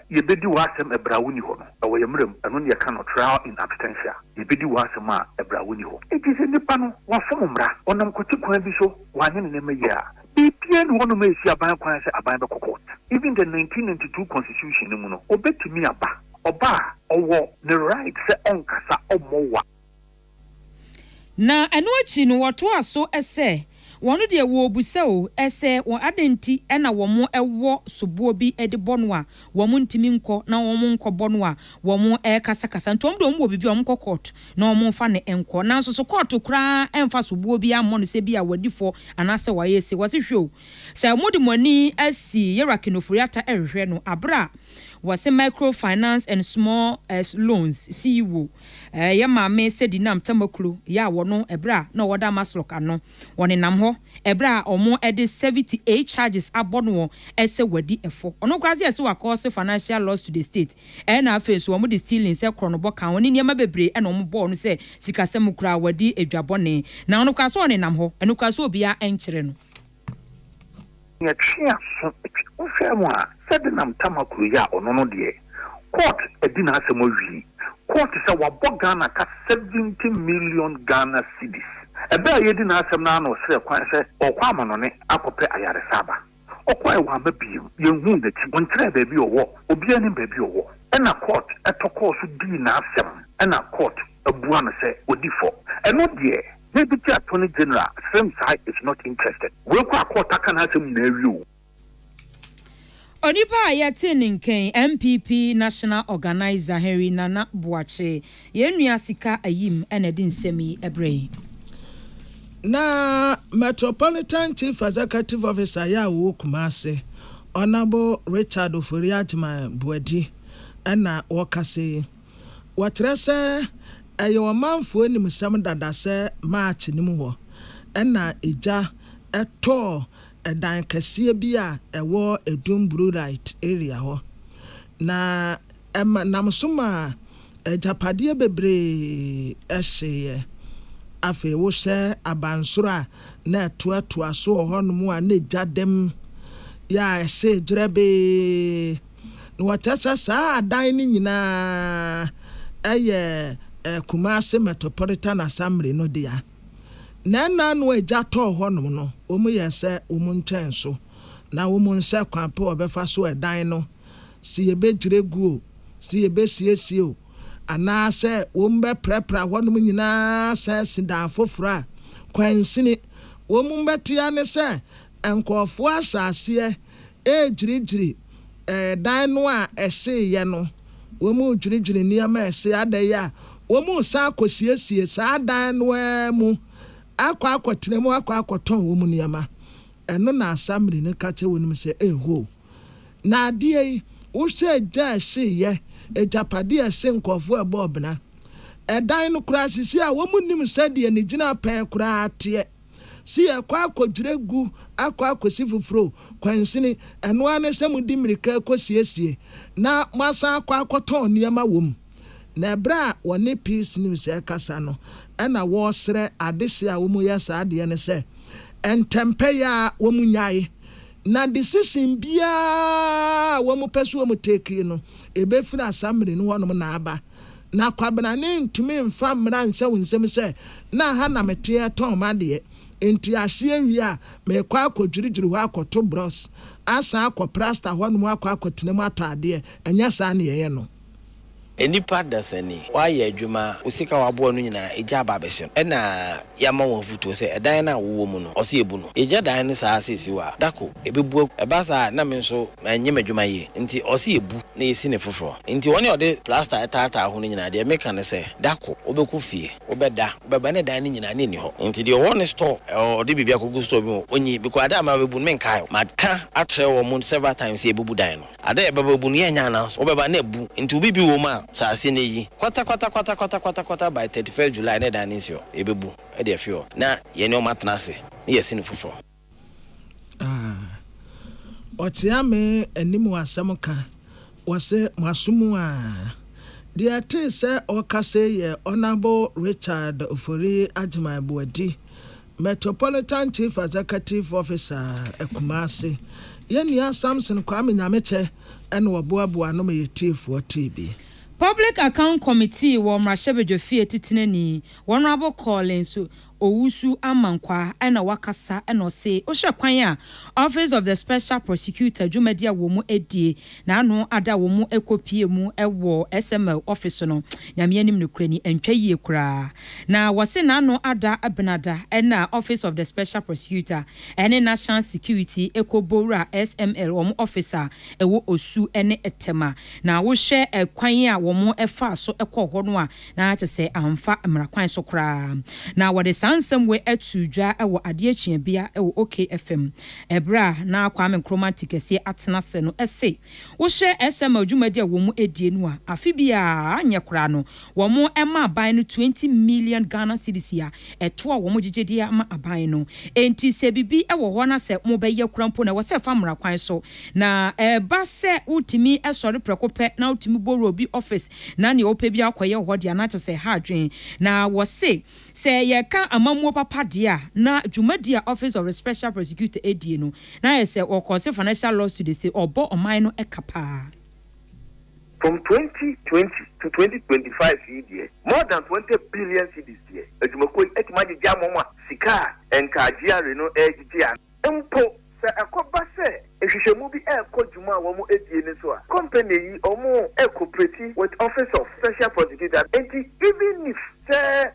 ye bedi wasem ebrawuni ho no wo ye mrem eno ne ye kan trial in absentia ye bedi wasem a ebrawuni ho eti se nipa no wa fom mra onam kwati kwan bi so wa anye ne nyema yi a BPN one me si aban kwan se aban be court even the 1992 constitution mu no obetimi aba oba owo the right se onkasa omowa na eno achi no woto aso ese wono de wo obusao ese won adenti na wo mo ewo sobuo bi ede bono a wo mo ntimi nko na wo mo nko bono a wo mo kasa kasa ntom do mo bibi wo mo court na wo mo fa ne enko na so court kra emfa sobuo bi ammo no se bi a wadifo anase wayese wo se hwe se mo de moni asi yera kenofuriata ehwe no abra was a microfinance and small loans CEO ya mame said dinam tamaklu ya wono ebra na woda masloka no woni nam ho ebra omo ede 78 charges abono ese wadi efo ono kwase ese wa cause financial loss to the state na face wo mo de stealing se kronobo kan woni niam bebre na omo bo no se sikasem kura wadi edwabone na ono kwase woni nam ho eno kwase obia enkyere no ya tsia so ufemwa sedinam tamakuru ya ono no de court edina asemo wi court say wabo Ghana ka 70 million Ghana cedis ebe ayedina asem na no se kwan se okwa amanone akope ayare saba okwa e wa mabiem yenhu de ti ontre ba bi owo obi ani ba bi owo na court etoko so di na asem na court abua no se odifo eno de Deputy Attorney General, same side is not interested. We kwa Akan has him near Onipa yetininken MPP National Organizer Henry Nana Boache yenua sika ayim enedin semi ebre. Na Metropolitan Chief Executive Officer ya wo Kumase Honorable Richard Oforiatima Buedi na wakase watrese ayo manfo ni musam dada se march ni mu ho na eja eto edan kase bi a ewo Edum Blue Light area ho na namsoma ejapade bebre ehye afi wo se abansoro na etoatoa so ho no mu a na ejadem ya se drebe no watasa sa adan ni nyina eye Kumasi Metropolitan Assembly no dia na no eja to ho no no omu yese omu ntwen so na omu nse kwape obefa so edan no si ebejire guo si ebesiesie o ana se ombe prepra ho no nyina se sidan fofora kwansini omu betia ne se enkofo asase ejirigiri dan no a ese ye no omu jirigiri niam ese adaya womu sa akosiesie sa dan no mu akwakotremu akwakoton womu niama eno na assembly ne kache wonum se eho na ade wo se ja se ye ejapade ese nkofo ebobna edan no kura sisi a womu nim se de ne gina pen kura ate si akwakodregu akwakosifufro kwansini eno ane se mudi mirika akosiesie na masa akwakoton niama womu na bra woni peace news ekasa no na wo sere adese a wo mu yesa ade ne se entempe ya wo mu nyae na decision bia wo mu peso wo mu take no ebe firi assembly no honom na aba na kwabena ne ntumi mfa mra nse wonsem se na ha na mete ton made enti ahye wi a me kwa akodwirigwiri ho akoto bros asa akọ plaster honom akọ akotenemu ato ade enya sa na ye no enipa dasani wayɛ adwuma usika wabo no nyina egya ba behye ɛna yama won futo sɛ ɛdan na wo mu no ɔse ebu no egya dan ne saa sesi wa dako ebebu ɛba saa na me nso anyem adwuma yie nti ɔse ebu na yesi ne foforo nti wɔne ɔde plaster ɛtaata ho no nyina de meka ne sɛ dako obeku fie obɛda obɛba ne dan ne nyina ne ni hɔ nti de wɔne store ɔde bibia kogu store bi mo onyi because ada ma bebu no menkae maka atre wɔ mu several times ebebu dan no ada ɛbɛbu no yɛ nya na obɛba na ebu nti obi bi wo ma saase ne yi kwata by 31st July ne dan nsio ebebu e de afio na ye ne o matena se ye sine fofo otiame animu asem ka wose masumu a de ate se okase ye Honorable Richard Ofori Ajima Buadi Metropolitan Chief Executive Officer Ekumasi Yenia Samson Kwame Nyameche ene woboaboa no me yetifo TV. Public Account Committee wo mrashebedwe fie titinani Honorable Collins Owusu Amankwa ena wakasa ena se ohwe kwan a Office of the Special Prosecutor Dwumadia wo mu edie na ano ada wo mu ekopie mu ewo SML office no nyame anim ne kurani entwa yie kura na wose na ano ada abenada ena Office of the Special Prosecutor ene National Security ekobora SML wo mu officer ewo osu ene etema na wo hwe kwan a wo mu efa so ekọ ho no a na ache se amfa mrakwan so kura na wode sansem we atudwa ewo ade achia bia ewo OKFM ebra na Kwame Nkrumah kese atena se no ese wo hwe SM adwumadi a wo mu edie no a afi bia anya kura no wo mu ema aban no 20 million Ghana cedis ya eto a wo mu gigede ama aban no enti se bibi ewo ho na se mo be ye kurampo na wo se fa mrakwan so na eba se utimi esori prekope na utimi boro obi office na ne ope bia akoye ho de na se ha adwen na wo se ye ka amamuo papa dia na dwumadia Office of the Special Prosecutor edie no na ye se okose financial loss to the say obo oman no ekapa from 2020 to 2025 year more than 20 billion cedis here adwumako etimadi jamoma sika enkajia reno ejia empo se akoba se ehwehwemu bi ekojuma wo mu edie ne so a company yi omo cooperate with Office of Special Prosecutor and even if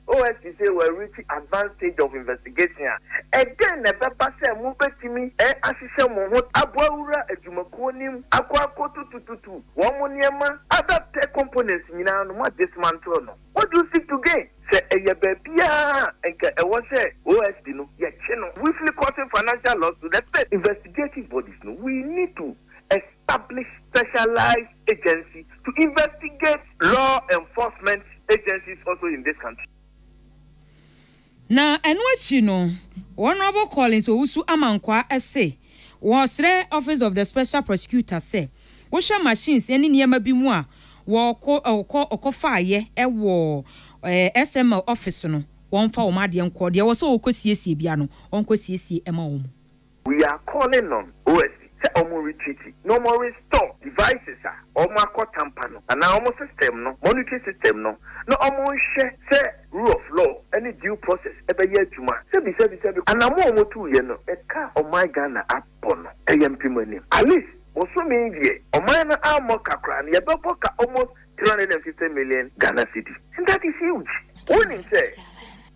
OSC say we're reaching advanced stage of investigation again na baba say mu betimi asise mo ho aboawura adwumako nim akwakotu tututu wo mo niema other tech components nyina no ma dismantle no what do you seek to gain say eye babia enka e wo say OSC no ye che no weekly causing financial loss to the state investigative bodies no we need to establish specialized agencies to investigate law enforcement agencies also in this country. Na enwachi no Honorable Collins Owusu Amankwa ese wosre Office of the Special Prosecutor say wo hwa machines eni niema bi mu a wo okofa ye ewo SML office no won fa wo made enko de wo so okosiesie bia no onkosiesie ema wo. We are calling on OSC omo retreat no more restore devices omo akotampa no and omo system no monitoring system no omo hwe say rule of law any due process ebe ye adwuma se bi and omo tu ye no e ka o my Ghana apon AMP money at least oso me vie o my na amo kakra na ye bebo ka almost 350 million Ghana cedis and that is huge when say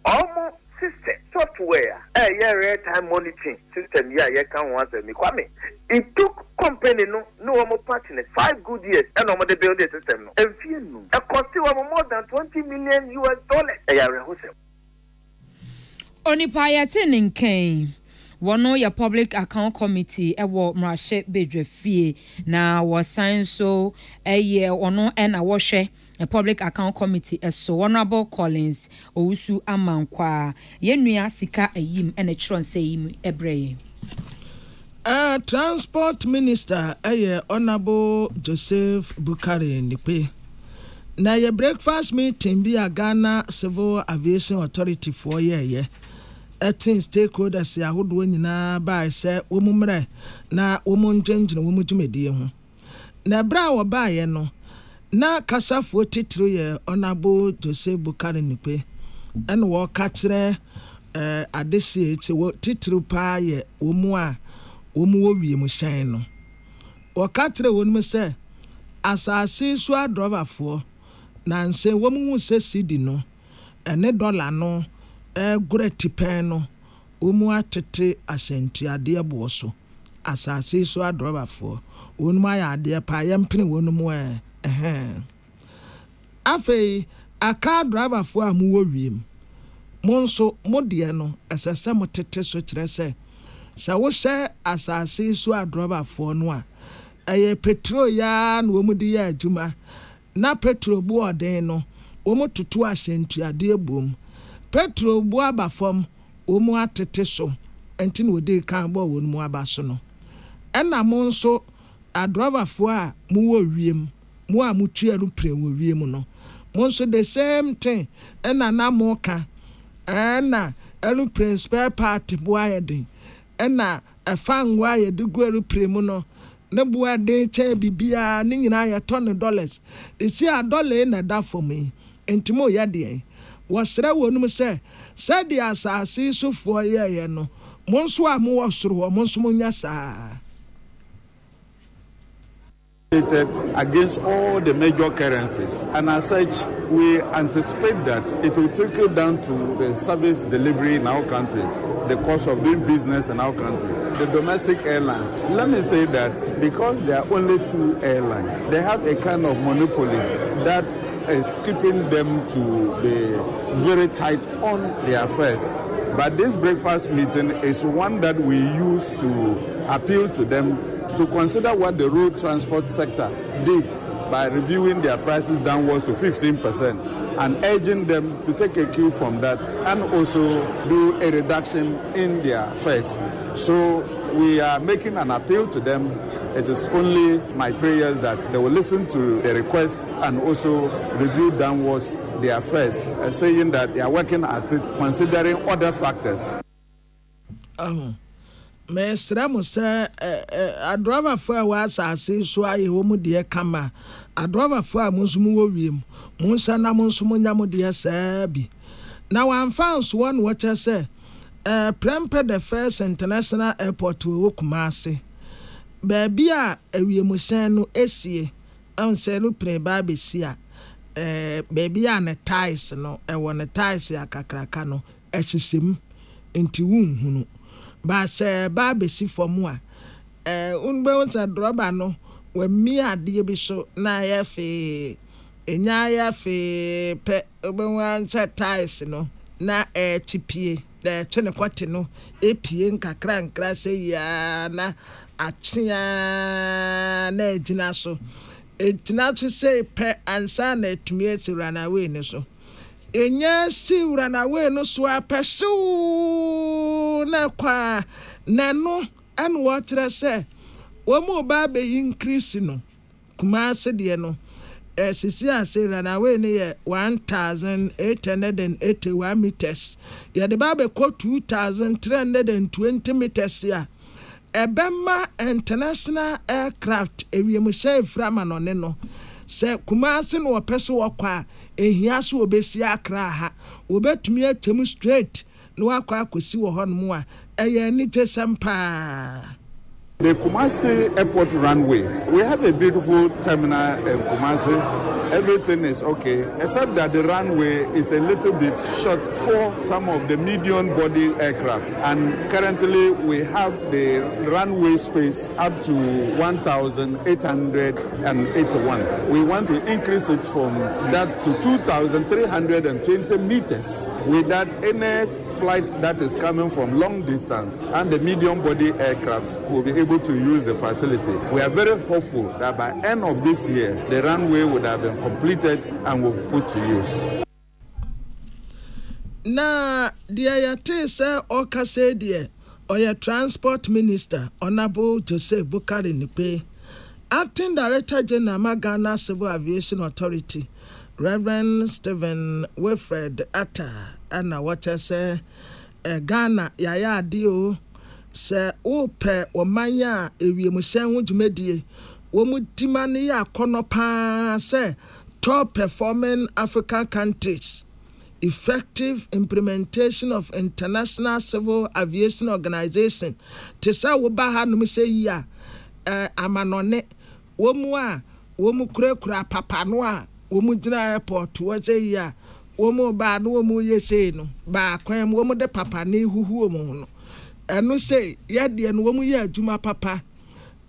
omo system software real-time monitoring system can answer me Kwame it took company no more partners 5 good years and no the build the system no and fear no it cost more than $20 million onipa yate ninken wono ya Public Account Committee ewo mrashe bedwe fie na wosan so ono na wohwe a Public Account Committee so Honorable Collins Owusu Amankwa yenua sika ayim ene chronse yim ebreye Transport Minister Honorable Joseph Bukari Nipe na ye breakfast meeting bi a Ghana Civil Aviation Authority for ye etin stakeholders ya hodo nyina ba se wo mumre na wo munjengina wo mudwumedie ho na bra wo ba ye no na kasafo titiro ye Honorable Joseph Bukari Nipe en wo ka kire adesi che wo titiro pa ye wo mu a wo mu wo wie mu hyan no wo ka kire wo nu se asase so adroverfo na nse womu se cedi no ene dollar no gure tipen no omu atete asentiade abo so asase so adrobafo wonu aya ade pa yempene wonu mu afei aka drabafo a mu wo wiem monso modie no esese motete so kire se wo hye asase so adrobafo no a eye petrol ya na wo mu di ya adwuma na petrol bu odin no wo mu tutu asentuade ebom petrol bu abafom wo mu atete so enti na odi kan bo wo mu abaso no ena monso adrobafo a mu wo wiem mu a mu tuaru pre wo wiem no monso the same thing ena na mo ka ena elu spare part boayedin ena afangwa ye de gweru premu no na boade che bibia ni nyina ya $10 isi $1 na da for me entimo ya de wasra wonum se di asase sofo ye no monso a mo wosoro monso munya saa against all the major currencies, and as such we anticipate that it will trickle down to the service delivery in our country, the cost of doing business in our country. The domestic airlines, let me say that because there are only 2 airlines, they have a kind of monopoly that is keeping them to be very tight on their affairs. But this breakfast meeting is one that we use to appeal to them to consider what the road transport sector did by reviewing their prices downwards to 15% and urging them to take a cue from that and also do a reduction in their fares. So we are making an appeal to them. It is only my prayers that they will listen to the request and also review downwards their fares, saying that they are working at it considering other factors. Mesra mo se adrova fo a wa asase so aye wo mu de kama adrova fo a monsumu wo wiem monsa na monsumu nya mo de saabi na wan fans one watch say prempe the first international airport wo Kumasi baabi a awiem sen no esie an se no pre ba be sia baabi a ne ties no wo ne ties akakraka no ehysem enti wunhunu ba se ba be si fomu a unbe wonsa droba no we mi ade bi so na ya fe enya ya fe pe obe wan se ties no na tipie da twene kwate no epie nkakra nkra se ya na atia na ejina so etina to say pe ansa na etumi etiwra na we ni so enya siwra na we no so apehyew na kwa nano an water say wo mo ba be increase no Kumasi de no sisi asira na we ne ye 1881 meters ye de ba be ko 2320 meters ya ebema international aircraft ewiem share frama no ne no se Kumasi no opeso wakwa ehia so obesi akra ha obetumi atem straight no akwa akosi wo hono a eye ni tesempa. The Kumasi Airport runway, we have a beautiful terminal in Kumasi. Everything is okay, except that the runway is a little bit short for some of the medium body aircraft. And currently we have the runway space up to 1,881. We want to increase it from that to 2,320 meters without any flight that is coming from long distance, and the medium body aircrafts will be able to use the facility. We are very hopeful that by end of this year, the runway would have been completed and will be put to use. Na dia yate se okase die oya transport minister Honorable Joseph Bukari Nipe, acting director general Ghana Civil Aviation Authority Reverend Stephen Wilfred Atta ana water say Ghana yaya adio se ope omanya ewiem sen ho dwumadie wo mu dimane ya kono pa say top performing African countries, effective implementation of international civil aviation organization. Tesa wo ba ha no say ya amanone wo mu kura papa no a womu gyina airport wɔsɛ yi a womu ba no womu yɛsei no ba kwan mu womu de papa ne huhu mu no ɛno sɛ yɛdeɛ no womu yɛ adwuma papa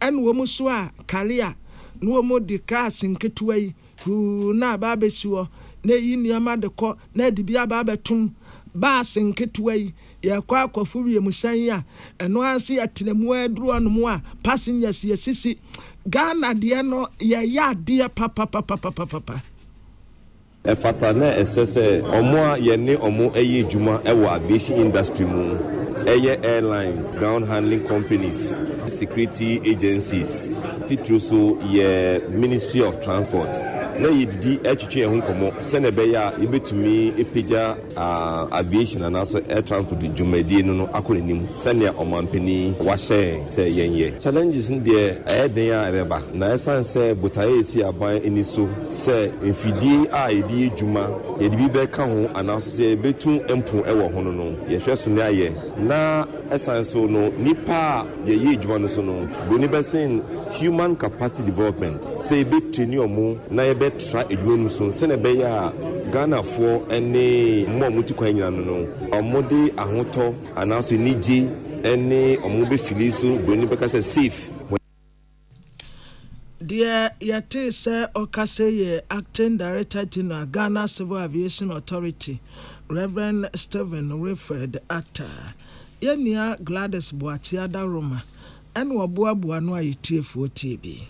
ɛno womu so a career no womu de cars nketewa yi na ba bɛsi hɔ na yi nneɛma de kɔ na de bia ba bɛtum baas nketewa yi yɛkɔ akɔfo wiemsan yi a ɛno ase yɛtenemu aduru ɔnom a passengers yɛsisi Ghana deɛ no yɛyɛ adeɛ papa ɛfata na ɛsɛ sɛ ɔmo a yɛne ɔmo ɛyɛ adwuma ɛwɔ aviation industry mu ɛyɛ airlines, ground handling companies, security agencies, titiri so yɛ Ministry of Transport na yɛdidi ɛtwitwe yɛn ho nkɔmmɔ sɛnɛ ɛbɛyɛ a yɛbɛtumi ɛpagya aviation anaasɛ air transport dwumadie no akɔ n'anim sɛnea ɔmampani wahyɛ sɛ yɛnyɛ challenges no deɛ ɛyɛ den a ɛbɛba na ɛsiane sɛ botaeɛ ɛsi aban ani so sɛ mfidie a yɛde yɛ dwuma yɛde bi bɛka ho anaasɛ sɛ yɛbɛtu mpo ɛwɔ ho no yɛhwɛ so ne ayɛ na ɛsiane so no nipa a yɛyɛ adwuma no so no broni bɛsen human capacity development sɛ yɛbɛtrani ɔmo na yɛbɛtra adwuma no so sɛnɛ ɛbɛyɛ a Ghanafoɔ ne mmo a mutu kwan nyina no ɔmo de ahotɔ anaasɛ nigye ne ɔmo bɛfili so broni bɛka sɛ safe. Dear yate sɛ ɔkasa yɛ acting director to Ghana Civil Aviation Authority Reverend Stephen Wilfred Atta yɛnia Gladys Boatiada Roma ɛne wɔboaboa no a yɛtiefoɔ tie bi.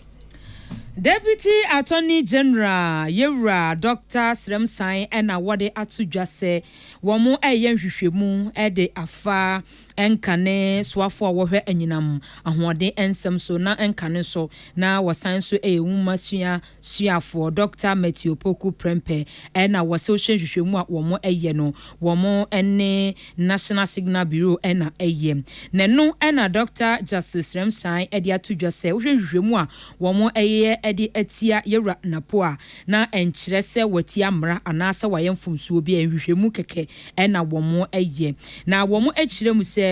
Deputy Attorney General Yewra Dr. Sremsan and awade atudwa sɛ wɔn ɛyɛ nhwehwɛmu ɛde afa ɛnkane soafo a wɔhwɛ anyinam ahoɔden ensɛm so na ɛnkane so na wɔsan so ɛyɛ nwoma suafo Dr. Matthew Poku Prempe ɛna wɔsɛ nhwehwɛmu a wɔn ɛyɛ no wɔn ɛne National Signal Bureau ɛna ɛyɛ neno ɛna Dr. Justice Sremsan ɛde atudwa sɛ nhwehwɛmu a wɔn ɛyɛ ɛde atia Yewra Napoa na ɛnkyerɛ sɛ wɔtia mmara anaasɛ wɔyɛ mfomsuo bi nhwehwɛmu kɛkɛ ɛna wɔn ɛyɛ na wɔn ɛkyerɛ mu sɛ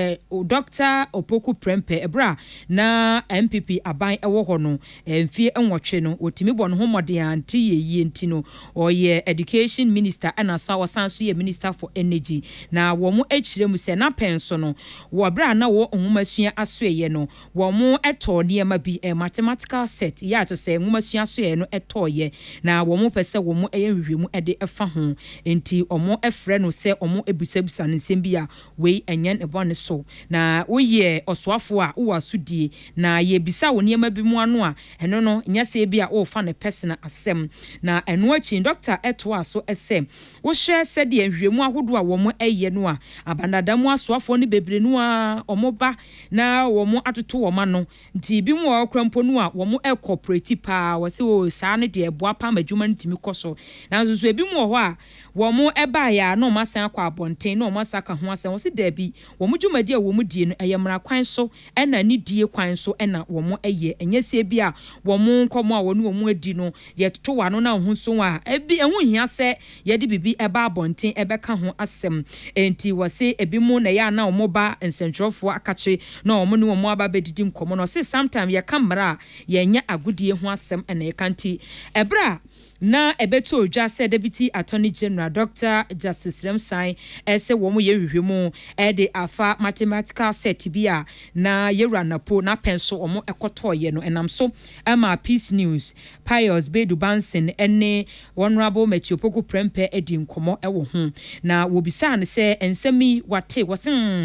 Dr. Opoku Prempe ebra na MPP aban ɛwɔ hɔ no mfie enwɔtwe no otimi bɔ no homɔden anti yeye nti no ɔyɛ education minister ɛna sa wɔsan so yɛ minister for energy na wɔn ɛkyerɛ mu sɛ na pɛn so no wɔbra na wɔ nhomasua asoɛyɛ no wɔn ɛtɔ nneɛma bi mathematical set yɛ ato sɛ nhomasua asoɛyɛ no ɛtɔɔyɛ na wɔn pɛ sɛ wɔn ɛyɛ nhwehwɛmu ɛde ɛfa ho nti wɔn ɛfrɛ no sɛ wɔn ebusabisa ne nsɛm bi a wei ɛnyɛ ne bɔ ne so na woyɛ ɔsoafo a wo asudie na yebisa wo nneɛma bi mu ano a ɛno no nyase bi a wo fa ne personal asɛm na ɛno akyi doctor ɛto aso ɛsɛ wo hwɛ sɛ de nhwehwɛmu ahodo a wɔn ɛyɛ no a abandadamu asoafo ne bebre no a ɔmoba na wɔn atoto wɔn ano nti bi mu wɔ krampo no a wɔn ɛcorporate pa wɔsɛ o saa ne de ɛboa pa madwuma ntimi kɔ so na nso ebi mu wɔ hɔ a wɔn ɛba ya na wɔn asan akɔ abɔnten na wɔn asaka ho asɛm wɔsɛ dabi wɔn dwumadi a wɔn die no ɛyɛ mmara kwan so ɛna ne die kwan so ɛna wɔn ɛyɛ ɛnyɛ sɛ bi a wɔn nkɔmɔ a wɔn adi no yɛtoto wano na ho so a ebi ɛho hia sɛ yɛde bibi ɛba abɔnten ɛbɛka ho asɛm enti wɔsɛ ebi mu na yɛ ana wɔn ba nsɛntwerɛfoɔ akakye na wɔn ne wɔn aba bɛdidi nkɔmɔ no sɛ sometime yɛka mmara a yɛnyɛ agodie ho asɛm ɛna yɛka nti ɛbra na ebeto odwa sɛ Deputy Attorney General Dr. Justice Remsan ɛsɛ wɔn yɛ hwehwɛmu ɛde afa mathematical set bi a na Yewra Napo na penso wɔn ɛkɔtɔɔyɛ no ɛnam so ɛma Peace News Pius Bedu Bansen ɛne Honorable Matthew Poku Prempe ɛdi nkɔmɔ ɛwɔ ho na wɔbisa ne sɛ nsɛm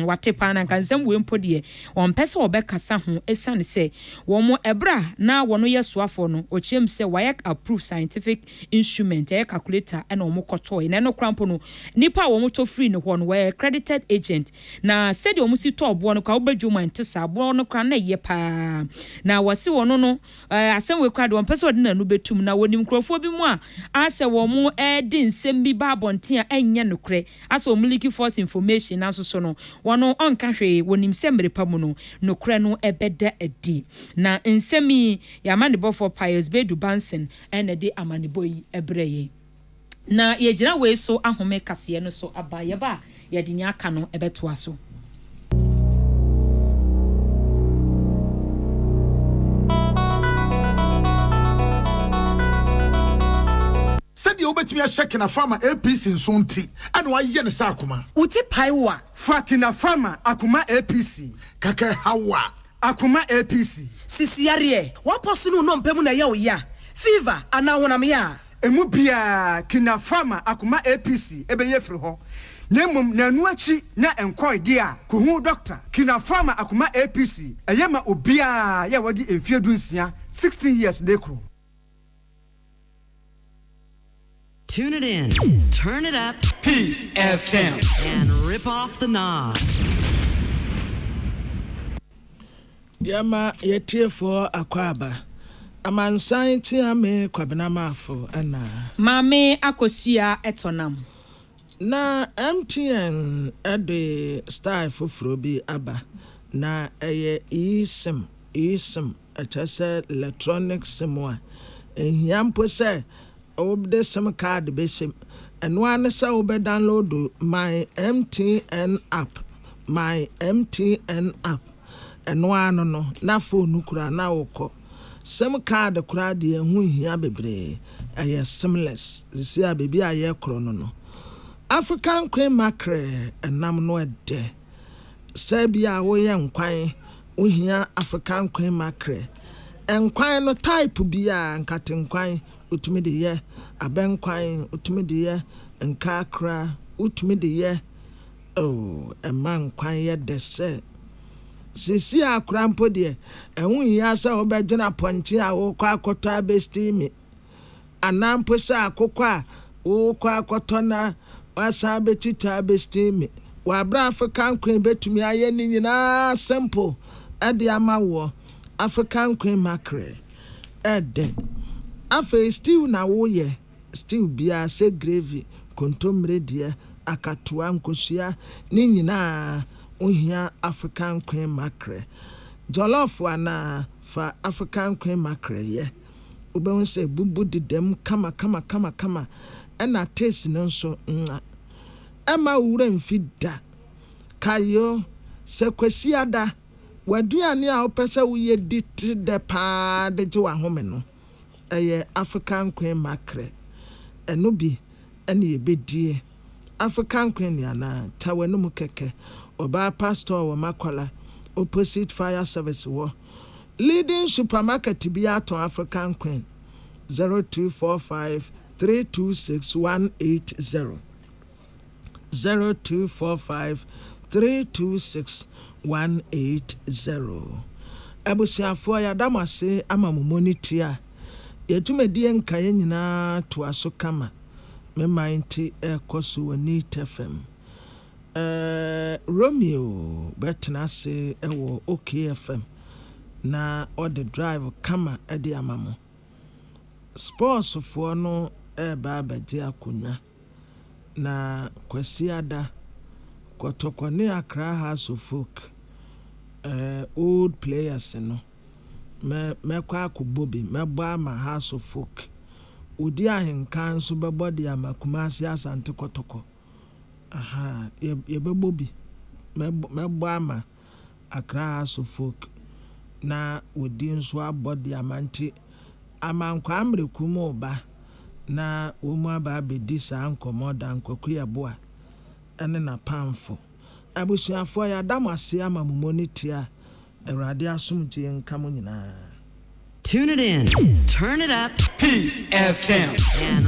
wate pa na nsɛm wɔ mpo deɛ wɔn pɛ sɛ wɔbɛkasa ho ɛsane sɛ wɔn ɛbra na wɔn yɛ soafo no ɔkyerɛm sɛ wɔyɛ approved scientific instrument calculator and omo koto na no crampo no nipa omo to free no ho no we credited agent na said omo si to obo no ka obadwuma ntesa abo no kra na ye pa na wase wono no asem we kwade on pese odi na no betum na wonim krofo bi mu a ase wo mo de nsem bi ba bonten a enye no kre ase omo liki force information na so no wono onka hwe wonim semre pa mu no kre no ebeda adi na nsemi ya mane bofo Pius Bedu Bansen ene de amane boy ebreye na yegyina we so ahome kase no so abaye ba yede nya aka no ebeto aso said you bet me a check in a farmer APC in Sunti, and why yen sakuma. Uti paiwa. Fakina farmer akuma APC. Kake hawa akuma APC. Sisiarie, what person no pemuna ya fever anawonamia. Emubia kina farmer akuma APC ebeye firi ho. Nemum na nuachi na enkwai dia kuhu doctor kina farmer akuma APC eyema obia ya wadi emfie dunsia 16 years dekro. Tune it in, turn it up, Peace FM, and rip off the knob. Yama yetie for akwaba. Amansan ti ame kwabena mafo ana. Mame akosia etonam. Na MTN ade style foforo bi aba. Na eye eSIM atase electronic SIM wa. Ehiampo se obde SIM card besim. And one say obe download my MTN app. And one no na phone kura na woko. SIM card kura de hu hia bebre. Aye seamless. This ya baby aye krono no. African queen mackerel enam no ede. Sebia wo ye nkwan ohia African queen mackerel. Enkwan no type bia nkate nkwan utumi de ye abenkwan utumi de ye nkakra utumi de ye oh eman kwan ye de se sisi akrampo de ehun ya sa obedwena ponche a wo kwa akotọ abestimi anampo sa akokọ a wo kwa akotọ na wasa betita abestimi wa bra African queen betumi aye ni nyina simple ade amawo African queen mackerel ede afa stew na wo ye stew bia se gravy kontomre de akatoa nkosua ni nyina ohia African queen mackerel jollof ana fa African queen mackerel ye ubehun se bubu didem kama ena taste no nso ema wura mfida kayo se kwasiada waduane a opese wo ye dit de pa de je wa home no eye African queen mackerel eno bi ene ebedie African queen yana tawenu mu keke oba pastor wo makola opposite fire service wo leading supermarket bi ato African queen 0245 326 0245 326 180 abusiafo ya damase ama monitia yetumedie nkaye nyina to aso kama me mind ekoso woni tfm Romeo betna se ewo OKFM na all the drive kama edi amamo sports for no ba bedi akunya na kwasiada kotokone Accra House of Folk old players no me kwa akubobi me ba ma House of Folk odi ahenkan so bebodi amakumasi asante kotoko aha ye bebobi me ba ma Accra House of Folk na odi nso abodi amanti amankwa amrekumo ba na womu aba abedi sa nkomoda nkwakuya boa ene na pamfo abusuafo ya damase ama mumonitia Erade asomje nkamo nyina. Tune it in, turn it up, Peace FM, and